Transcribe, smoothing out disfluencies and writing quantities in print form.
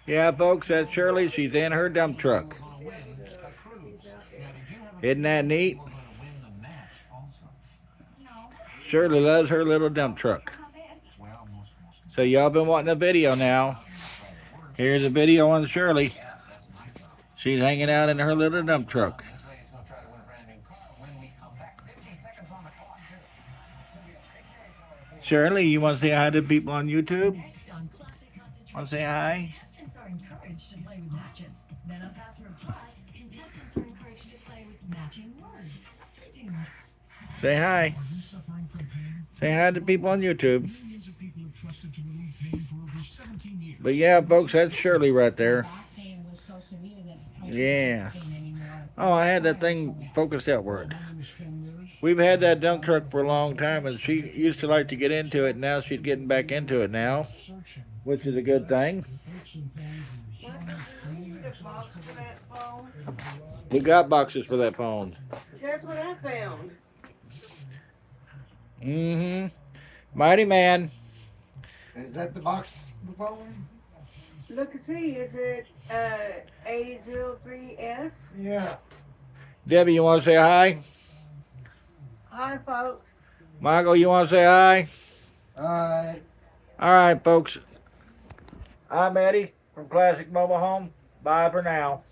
Yeah, folks, that's Shirley. She's in her dump truck. Isn't that neat? Shirley loves her little dump truck. So y'all been wanting a video now. Here's a video on Shirley. She's hanging out in her little dump truck. Shirley, you want to say hi to people on YouTube? Want to say hi? Say hi. Say hi to people on YouTube. But yeah, folks, that's Shirley right there. Yeah. Oh, I had that thing focused outward. We've had that dump truck for a long time, and she used to like to get into it. Now she's getting back into it now, which is a good thing. We got boxes for that phone. That's what I found. Mm-hmm. Mighty man. Is that the box phone? Look and see, is it A03S? Yeah. Debbie, you want to say hi? Hi, folks. Michael, you want to say hi? Alright. All right, folks. I'm Eddie from Classic Mobile Home. Bye for now.